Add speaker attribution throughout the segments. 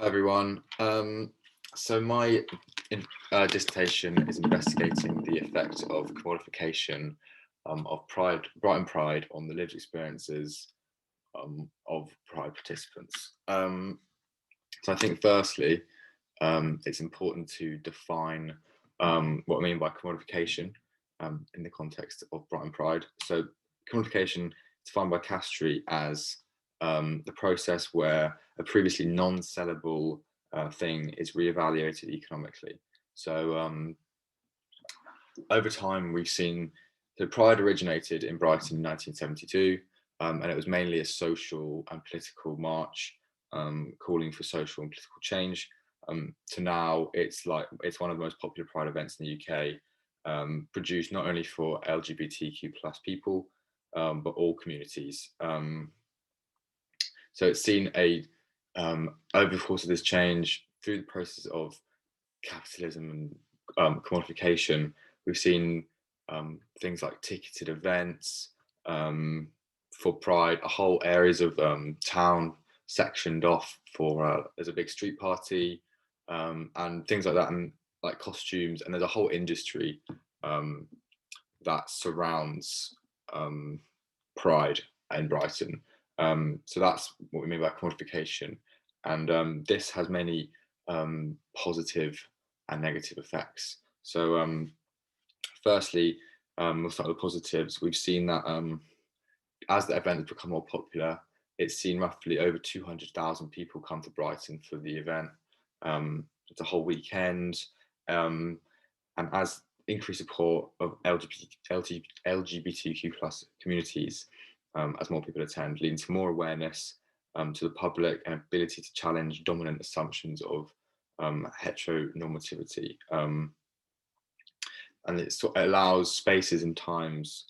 Speaker 1: Everyone. So my dissertation is investigating the effect of commodification of Brighton Pride on the lived experiences of Pride participants. So I think firstly, it's important to define what I mean by commodification in the context of Brighton Pride. So commodification is defined by Castry as the process where a previously non-sellable thing is reevaluated economically. So over time, we've seen the Pride originated in Brighton in 1972, and it was mainly a social and political march calling for social and political change. To now, it's one of the most popular Pride events in the UK, produced not only for LGBTQ plus people, but all communities. So it's seen over the course of this change through the process of capitalism and commodification. We've seen things like ticketed events for Pride, whole areas of town sectioned off for there's a big street party and things like that, and like costumes, and there's a whole industry that surrounds Pride in Brighton. So that's what we mean by commodification, and this has many positive and negative effects. So firstly, we'll start with the positives. We've seen that as the event has become more popular, it's seen roughly over 200,000 people come to Brighton for the event. It's a whole weekend, and as increased support of LGBTQ plus communities, as more people attend, leading to more awareness to the public and ability to challenge dominant assumptions of heteronormativity. And it allows spaces and times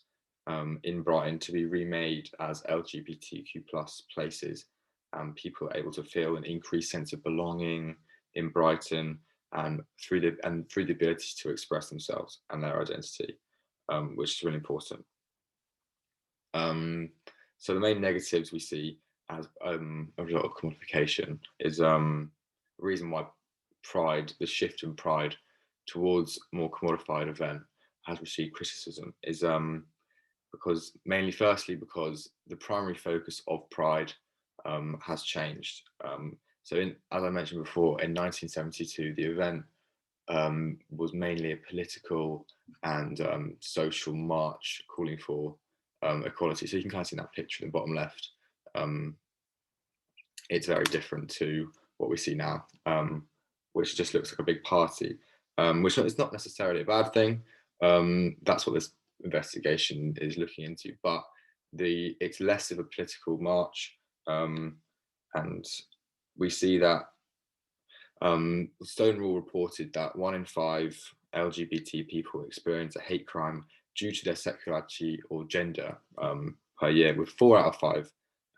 Speaker 1: in Brighton to be remade as LGBTQ plus places, and people are able to feel an increased sense of belonging in Brighton, and through the ability to express themselves and their identity, which is really important. So the main negatives we see as a result of commodification is the reason why the shift in Pride towards a more commodified event has received criticism is firstly because the primary focus of Pride has changed. As I mentioned before, in 1972, the event was mainly a political and social march calling for equality. So you can kind of see that picture in the bottom left. It's very different to what we see now, which just looks like a big party, which is not necessarily a bad thing. That's what this investigation is looking into, but it's less of a political march, and we see that Stonewall reported that 1 in 5 LGBT people experience a hate crime due to their sexuality or gender per year, with 4 out of 5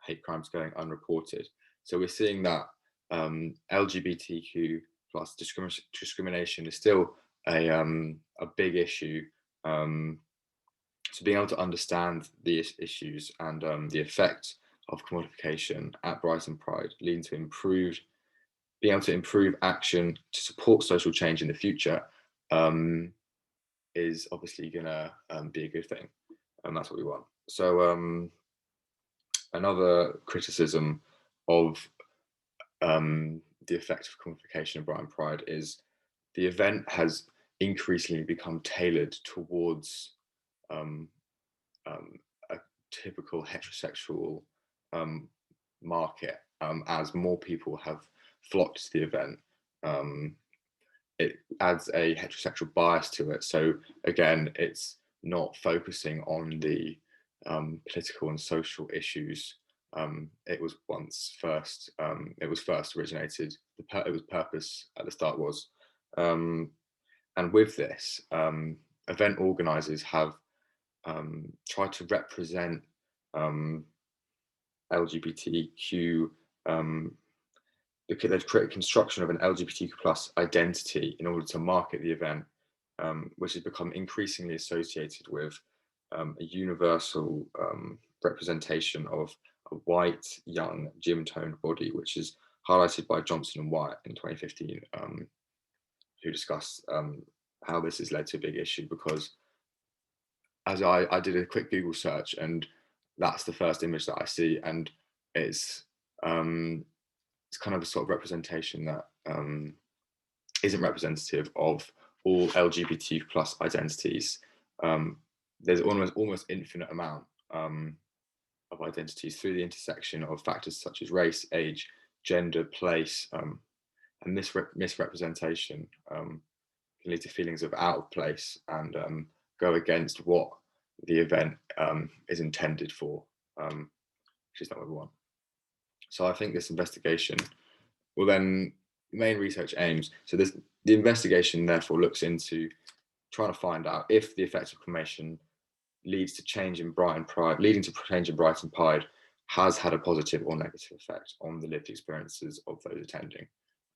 Speaker 1: hate crimes going unreported. So we're seeing that LGBTQ plus discrimination is still a big issue. So being able to understand these issues and the effect of commodification at Brighton Pride, leading to being able to improve action to support social change in the future, is obviously going to be a good thing, and that's what we want. So another criticism of the effect of commodification of Brighton Pride is the event has increasingly become tailored towards a typical heterosexual market, as more people have flocked to the event. It adds a heterosexual bias to it. So again, it's not focusing on the political and social issues. It was first originated. It was purpose at the start was, and with this, event organisers have tried to represent LGBTQ. They've created construction of an LGBTQ plus identity in order to market the event, which has become increasingly associated with a universal representation of a white, young, gym-toned body, which is highlighted by Johnson and Wyatt in 2015, who discussed how this has led to a big issue, because as I did a quick Google search, and that's the first image that I see, and it's kind of a sort of representation that isn't representative of all LGBT plus identities. There's almost infinite amount of identities through the intersection of factors such as race, age, gender, place, and this misrepresentation can lead to feelings of out of place and go against what the event is intended for, which is not what we want. So I think this investigation will then, main research aims, so the investigation therefore looks into trying to find out if the effect of cremation leading to change in Brighton Pride has had a positive or negative effect on the lived experiences of those attending.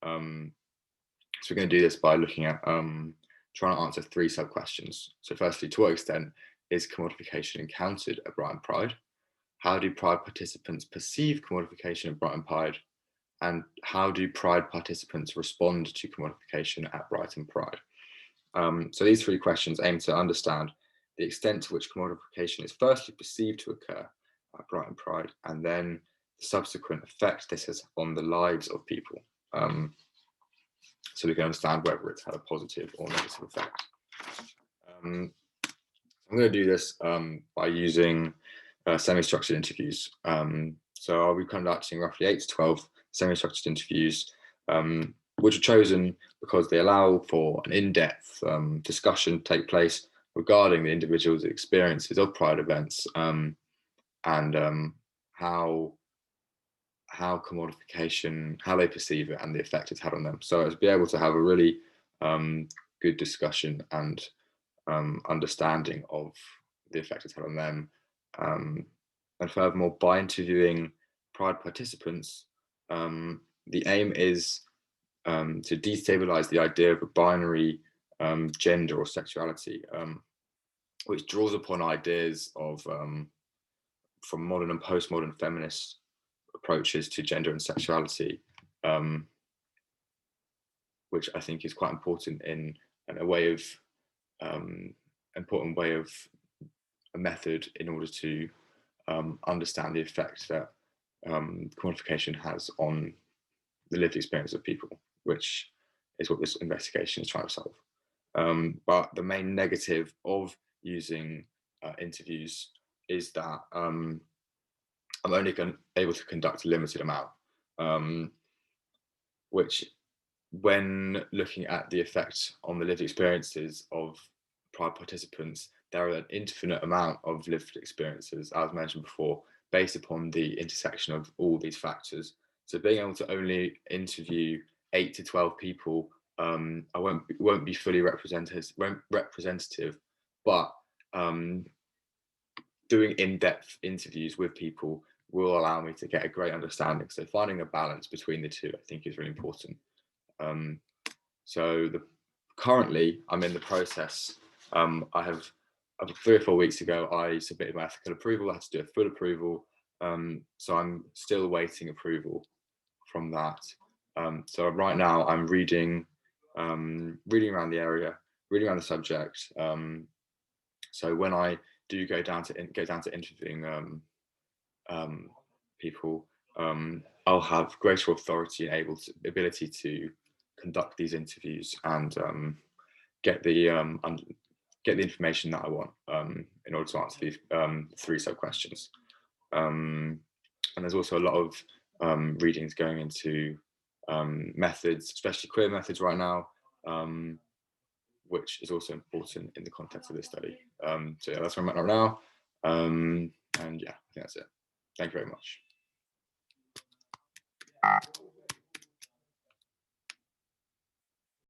Speaker 1: So we're going to do this by looking at trying to answer 3 sub-questions. So firstly, to what extent is commodification encountered at Brighton Pride? How do Pride participants perceive commodification at Brighton Pride? And how do Pride participants respond to commodification at Brighton Pride? So these 3 questions aim to understand the extent to which commodification is firstly perceived to occur at Brighton Pride, and then the subsequent effect this has on the lives of people. So we can understand whether it's had a positive or negative effect. I'm going to do this by using semi-structured interviews. So I'll be conducting roughly 8 to 12 semi-structured interviews, which are chosen because they allow for an in-depth discussion to take place regarding the individual's experiences of Pride events, and how commodification, how they perceive it and the effect it's had on them. So to be able to have a really good discussion and understanding of the effect it's had on them. And furthermore, by interviewing Pride participants, the aim is to destabilize the idea of a binary gender or sexuality, which draws upon ideas of from modern and postmodern feminist approaches to gender and sexuality, which I think is quite important in a way of a method in order to understand the effect that commodification has on the lived experience of people, which is what this investigation is trying to solve. But the main negative of using interviews is that I'm only able to conduct a limited amount, which, when looking at the effect on the lived experiences of Pride participants, there are an infinite amount of lived experiences, as mentioned before, based upon the intersection of all these factors. So being able to only interview 8 to 12 people, I won't be fully representative, but doing in-depth interviews with people will allow me to get a great understanding. So finding a balance between the two, I think, is really important. Currently, I'm in the process. I have 3 or 4 weeks ago, I submitted my ethical approval. I had to do a full approval. So I'm still awaiting approval from that. So right now I'm reading around the area, reading around the subject. So when I do go down to interviewing people, I'll have greater authority and ability to conduct these interviews and get the information that I want in order to answer these 3 sub questions. And there's also a lot of readings going into methods, especially queer methods right now, which is also important in the context of this study. So yeah, that's where I'm at right now. And yeah, I think that's it. Thank you very much.